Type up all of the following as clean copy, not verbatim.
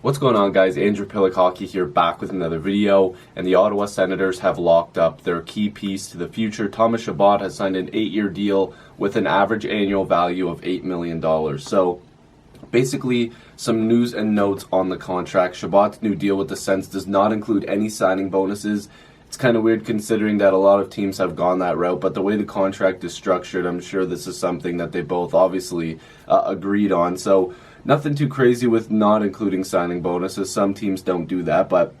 What's going on, guys? Andrew Piluk Hockey here, back with another video, and the Ottawa Senators have locked up their key piece to the future. Thomas Chabot has signed an 8-year deal with an average annual value of $8 million. So basically, some news and notes on the contract. Chabot's new deal with the Sens does not include any signing bonuses. It's kind of weird considering that a lot of teams have gone that route, but the way the contract is structured, I'm sure this is something that they both obviously agreed on. So nothing too crazy with not including signing bonuses. Some teams don't do that, but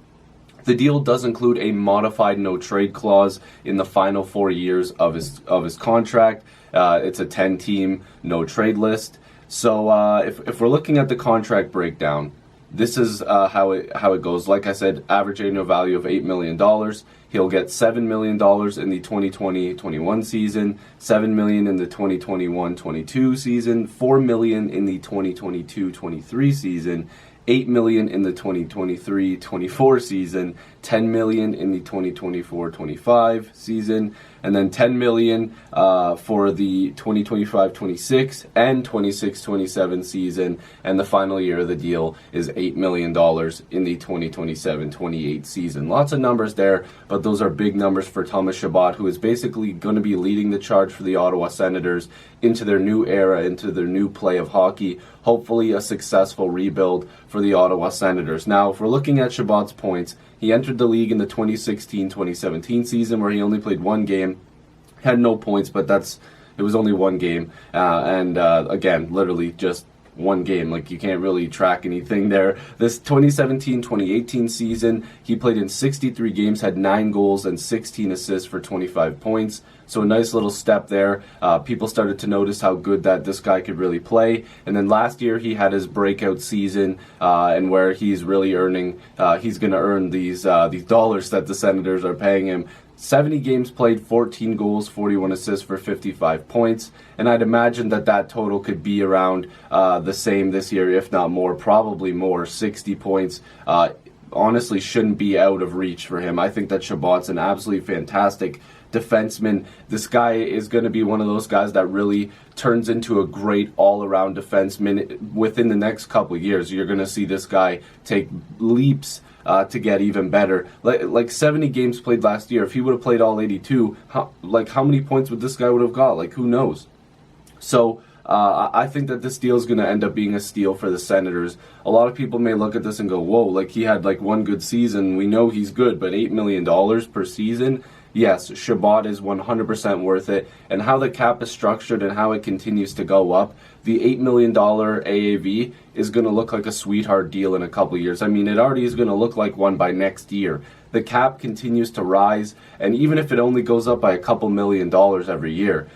the deal does include a modified no-trade clause in the final 4 years of his contract. It's a 10-team no-trade list. So if we're looking at the contract breakdown, this is how it goes. Like I said, average annual value of $8 million. He'll get $7 million in the 2020-21 season, $7 million in the 2021-22 season, $4 million in the 2022-23 season, $8 million in the 2023-24 season, $10 million in the 2024-25 season, and then $10 million for the 2025-26 and 26-27 season, and the final year of the deal is $8 million in the 2027-28 season. Lots of numbers there, but those are big numbers for Thomas Chabot, who is basically going to be leading the charge for the Ottawa Senators into their new era, into their new play of hockey. Hopefully a successful rebuild for the Ottawa Senators. Now, if we're looking at Chabot's points, he entered the league in the 2016-2017 season where he only played one game, had no points, but it was only one game, and again, literally just one game. Like, you can't really track anything there. This 2017-2018 season, he played in 63 games, had 9 goals and 16 assists for 25 points. So a nice little step there. People started to notice how good that this guy could really play. And then last year he had his breakout season, and where he's really earning, he's going to earn these dollars that the Senators are paying him. 70 games played, 14 goals, 41 assists for 55 points. And I'd imagine that total could be around the same this year, if not more, probably more. 60 points honestly shouldn't be out of reach for him. I think that Chabot's an absolutely fantastic defenseman. This guy is going to be one of those guys that really turns into a great all-around defenseman. Within the next couple of years, you're going to see this guy take leaps to get even better. Like 70 games played last year. If he would have played all 82, how many points would this guy would have got? Like, who knows? So I think that this deal is going to end up being a steal for the Senators. A lot of people may look at this and go, whoa, like, he had like one good season. We know he's good, but $8 million per season? Yes, Chabot is 100% worth it. And how the cap is structured and how it continues to go up, the $8 million AAV is going to look like a sweetheart deal in a couple of years. I mean, it already is going to look like one by next year. The cap continues to rise, and even if it only goes up by a couple $1 million every year,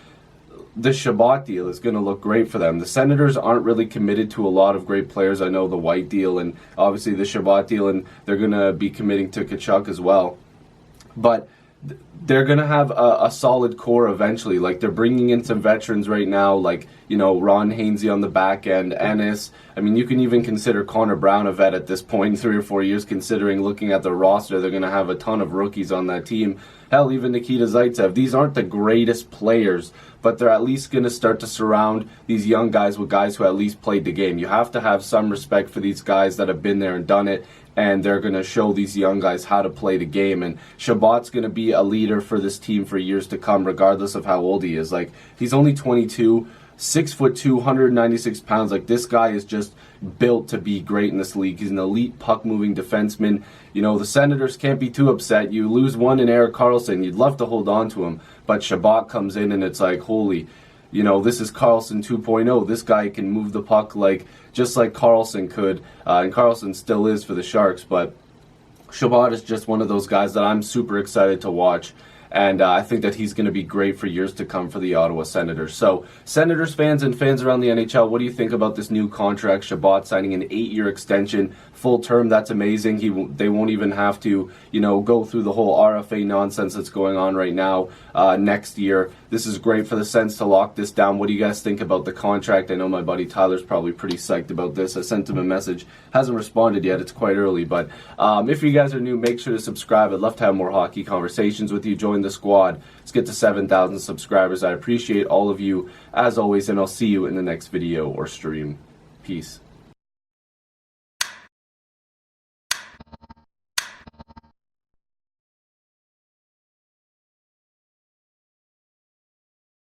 the Chabot deal is going to look great for them. The Senators aren't really committed to a lot of great players. I know the White deal and obviously the Chabot deal, and they're going to be committing to Tkachuk as well. But they're going to have a solid core eventually. Like, they're bringing in some veterans right now, like, you know, Ron Hainsey on the back end, Ennis. I mean, you can even consider Connor Brown a vet at this point in 3 or 4 years, considering looking at the roster, they're going to have a ton of rookies on that team. Hell, even Nikita Zaitsev. These aren't the greatest players, but they're at least going to start to surround these young guys with guys who at least played the game. You have to have some respect for these guys that have been there and done it, and they're going to show these young guys how to play the game. And Chabot's going to be a leader for this team for years to come, regardless of how old he is. Like, he's only 22, 6'2", 196 pounds. Like, this guy is just built to be great in this league. He's an elite puck-moving defenseman. You know, the Senators can't be too upset. You lose one in Erik Karlsson, you'd love to hold on to him, but Chabot comes in and it's like, holy, you know, this is Karlsson 2.0. This guy can move the puck just like Karlsson could, and Karlsson still is for the Sharks, but Chabot is just one of those guys that I'm super excited to watch. And I think that he's going to be great for years to come for the Ottawa Senators. So, Senators fans and fans around the NHL, what do you think about this new contract? Chabot signing an 8-year extension, full term. That's amazing. They won't even have to, you know, go through the whole RFA nonsense that's going on right now next year. This is great for the Sens to lock this down. What do you guys think about the contract? I know my buddy Tyler's probably pretty psyched about this. I sent him a message. Hasn't responded yet. It's quite early. But if you guys are new, make sure to subscribe. I'd love to have more hockey conversations with you. Join the squad. Let's get to 7,000 subscribers. I appreciate all of you as always, and I'll see you in the next video or stream. Peace.